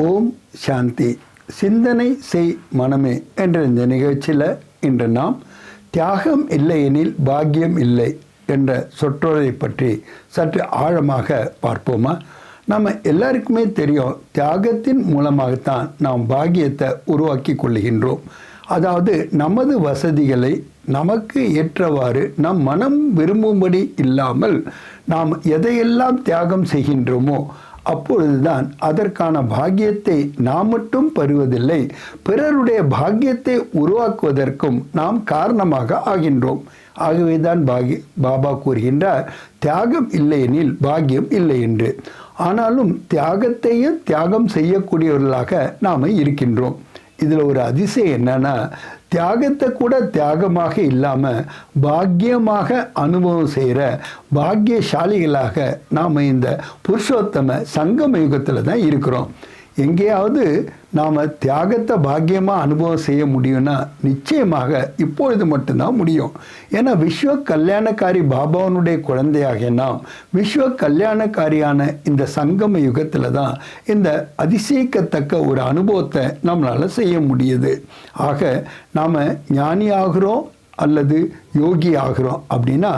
ஓம் சாந்தி. சிந்தனை செய் மனமே என்ற இந்த நிகழ்ச்சியில் இன்று நாம் தியாகம் இல்லையெனில் பாக்கியம் இல்லை என்ற சொற்றொடரை பற்றி சற்று ஆழமாக பார்ப்போமா? நம்ம எல்லாருக்குமே தெரியும், தியாகத்தின் மூலமாகத்தான் நாம் பாக்கியத்தை உருவாக்கி கொள்ளுகின்றோம். அதாவது நமது வசதிகளை நமக்கு ஏற்றவாறு நம் மனம் விரும்பும்படி இல்லாமல் நாம் எதையெல்லாம் தியாகம் செய்கின்றோமோ அப்பொழுதுதான் அதற்கான பாக்கியத்தை நாம் மட்டும் பெறுவதில்லை, பிறருடைய பாக்கியத்தை உருவாக்குவதற்கும் நாம் காரணமாக ஆகின்றோம். ஆகவேதான் பாபா கூறுகின்றார், தியாகம் இல்லையெனில் பாக்கியம் இல்லை என்று. ஆனாலும் தியாகத்தையும் தியாகம் செய்யக்கூடியவர்களாக நாம் இருக்கின்றோம். இதில் ஒரு அதிசயம் என்னன்னா, தியாகத்தை கூட தியாகமாக இல்லாமல் பாக்கியமாக அனுபவம் செய்கிற பாக்கியசாலிகளாக நாம் இந்த புருஷோத்தம சங்கம யுகத்தில் தான் இருக்கிறோம். எங்கேயாவது நாம் தியாகத்தை பாக்கியமாக அனுபவம் செய்ய முடியும்னா நிச்சயமாக இப்பொழுது மட்டும்தான் முடியும். ஏன்னா விஸ்வ கல்யாணக்காரி பாபாவனுடைய குழந்தையாக நாம் விஸ்வ கல்யாணக்காரியான இந்த சங்கம யுகத்தில் தான் இந்த அதிசயிக்கத்தக்க ஒரு அனுபவத்தை நம்மளால் செய்ய முடியுது. ஆக நாம் ஞானி ஆகிறோம் அல்லது யோகி ஆகிறோம் அப்படின்னா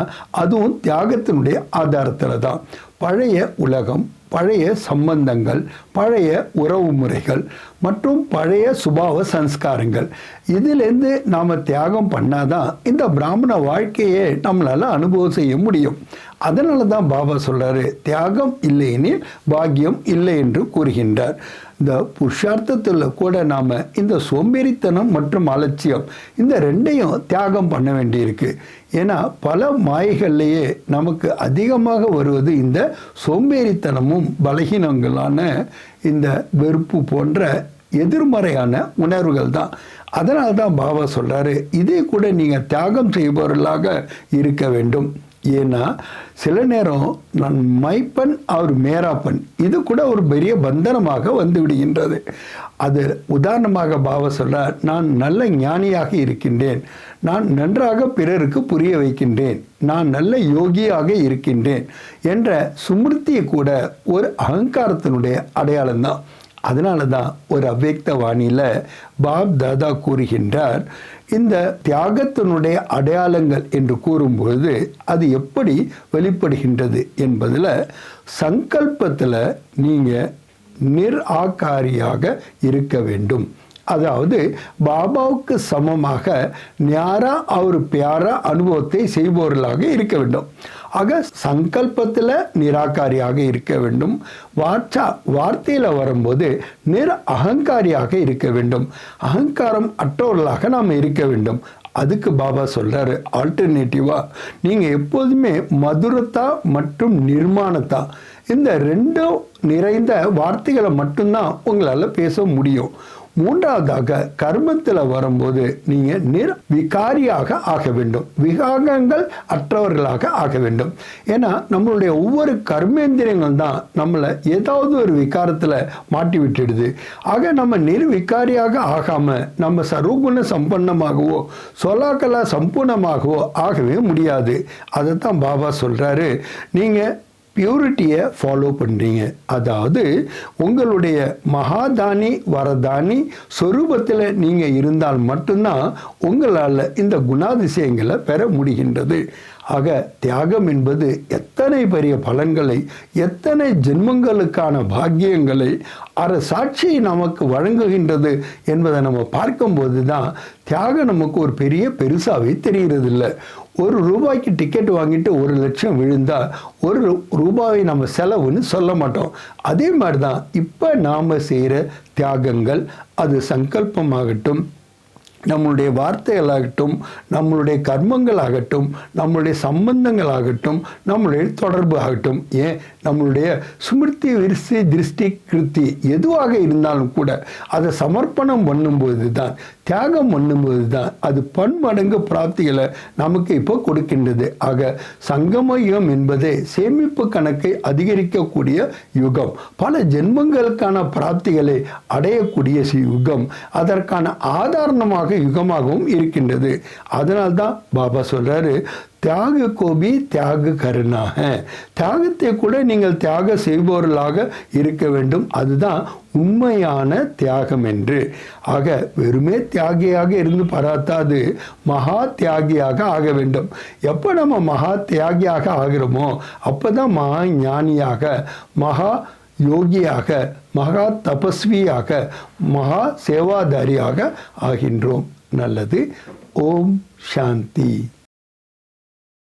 அதுவும் தியாகத்தினுடைய ஆதாரத்தில் தான். பழைய உலகம், பழைய சம்பந்தங்கள், பழைய உறவு முறைகள் மற்றும் பழைய சுபாவ சம்ஸ்காரங்கள், இதிலேருந்து நாம் தியாகம் பண்ணாதான் இந்த பிராமண வாழ்க்கையை நம்மளால் அனுபவம் செய்ய முடியும். அதனால தான் பாபா சொல்கிறாரு, தியாகம் இல்லையெனில் பாக்கியம் இல்லை என்று கூறுகின்றார். இந்த புருஷார்த்தத்தில் கூட நாம் இந்த சோம்பேறித்தனம் மற்றும் அலட்சியம் இந்த ரெண்டையும் தியாகம் பண்ண வேண்டியிருக்கு. ஏன்னா பல மாயைகள்லேயே நமக்கு அதிகமாக வருவது இந்த சோம்பேறித்தனமும் பலகீனங்களான இந்த வெறுப்பு போன்ற எதிர்மறையான உணர்வுகள் தான். அதனால தான் பாபா சொல்கிறாரு, இதே கூட நீங்கள் தியாகம் செய்பவர்களாக இருக்க வேண்டும். ஏன்னா சில நேரம் நான் மைப்பன் அவர் மேராப்பன், இது கூட ஒரு பெரிய பந்தனமாக வந்து விடுகின்றது. அது உதாரணமாக பாபா சொல்றார், நான் நல்ல ஞானியாக இருக்கின்றேன், நான் நன்றாக பிறருக்கு புரிய வைக்கின்றேன், நான் நல்ல யோகியாக இருக்கின்றேன் என்ற சுமிருத்தியை கூட ஒரு அகங்காரத்தினுடைய அடையாளம் தான். அதனால தான் ஒரு அவ்யக்த வாணியில் பாப் தாதா கூறுகின்றார், இந்த தியாகத்தினுடைய அடையாளங்கள் என்று கூறும்பொழுது அது எப்படி வெளிப்படுகின்றது என்பதில் சங்கல்பத்தில் நீங்கள் நிர்ஆகாரியாக இருக்க வேண்டும். அதாவது பாபாவுக்கு சமமாக ஞாரா அவர் பியாரா அனுபவத்தை செய்பவர்களாக இருக்க வேண்டும். ஆக சங்கல்பத்தில் நிராகாரியாக இருக்க வேண்டும். வார்த்தையில் வரும்போது அகங்காரியாக இருக்க வேண்டும். அகங்காரம் அற்றவர்களாக நாம் இருக்க வேண்டும். அதுக்கு பாபா சொல்றாரு, ஆல்டர்னேட்டிவா நீங்கள் எப்போதுமே மதுரத்தா மற்றும் நிர்மாணத்தா இந்த ரெண்டும் நிறைந்த வார்த்தைகளை மட்டும்தான் உங்களால் பேச முடியும். மூன்றாவதாக கர்மத்தில் வரும்போது நீங்கள் நிர்விகாரியாக ஆக வேண்டும், விகாகங்கள் அற்றவர்களாக ஆக வேண்டும். ஏன்னா நம்மளுடைய ஒவ்வொரு கர்மேந்திரியங்கள் தான் நம்மளை ஏதாவது ஒரு விகாரத்தில் மாட்டி விட்டுடுது. ஆக நம்ம நிர்விகாரியாக ஆகாமல் நம்ம சர்வகுண சம்பன்னமாகவோ சொலாக்கலா சம்பூர்ணமாகவோ ஆகவே முடியாது. அதைத்தான் பாபா சொல்கிறாரு, நீங்கள் பியூரிட்டியை ஃபாலோ பண்ணுறீங்க. அதாவது உங்களுடைய மகாதானி வரதானி சொரூபத்தில் நீங்கள் இருந்தால் மட்டும்தான் உங்களால் இந்த குணாதிசயங்களை பெற முடிகின்றது. ஆக தியாகம் என்பது எத்தனை பெரிய பலன்களை, எத்தனை ஜென்மங்களுக்கான பாக்கியங்களை சாட்சியை நமக்கு வழங்குகின்றது என்பதை நம்ம பார்க்கும்போது தான் தியாகம் நமக்கு ஒரு பெரிய பெருசாகவே தெரிகிறதில்லை. ₹1 டிக்கெட் வாங்கிட்டு 1 லட்சம் விழுந்தால் ₹1 நம்ம செலவுன்னு சொல்ல மாட்டோம். அதே மாதிரி தான் இப்போ நாம் செய்கிற தியாகங்கள், அது சங்கல்பமாகட்டும், நம்மளுடைய வார்த்தைகளாகட்டும், நம்மளுடைய கர்மங்களாகட்டும், நம்மளுடைய சம்பந்தங்களாகட்டும், நம்மளுடைய தொடர்பு ஆகட்டும், ஏன் நம்மளுடைய சுமிருத்தி விருத்தி திருஷ்டி கிருத்தி எதுவாக இருந்தாலும் கூட அதை சமர்ப்பணம் பண்ணும்போது தான், தியாகம் பண்ணும்போது தான் அது பன்மடங்கு பிராப்திகளை நமக்கு இப்போ கொடுக்கின்றது. ஆக சங்கம யுகம் என்பதே சேமிப்பு கணக்கை அதிகரிக்கக்கூடிய யுகம், பல ஜென்மங்களுக்கான பிராப்திகளை அடையக்கூடிய யுகம், அதற்கான ஆதாரணமாக யுகமாகவும் இருக்கின்றது. அதனால்தான் பாபா சொல்றாரு, தியாக கோபி தியாக கருணாக, தியாகத்தை கூட நீங்கள் தியாக செய்பவர்களாக இருக்க வேண்டும், அதுதான் உண்மையான தியாகம் என்று. ஆக வெறுமே தியாகியாக இருந்து பராத்தாது, மகா தியாகியாக ஆக வேண்டும். எப்போ நம்ம மகா தியாகியாக ஆகிறோமோ அப்போதான் மகா ஞானியாக, மகா யோகியாக, மகா தபஸ்வியாக, மகா சேவாதாரியாக ஆகின்றோம். நல்லது. ஓம் சாந்தி.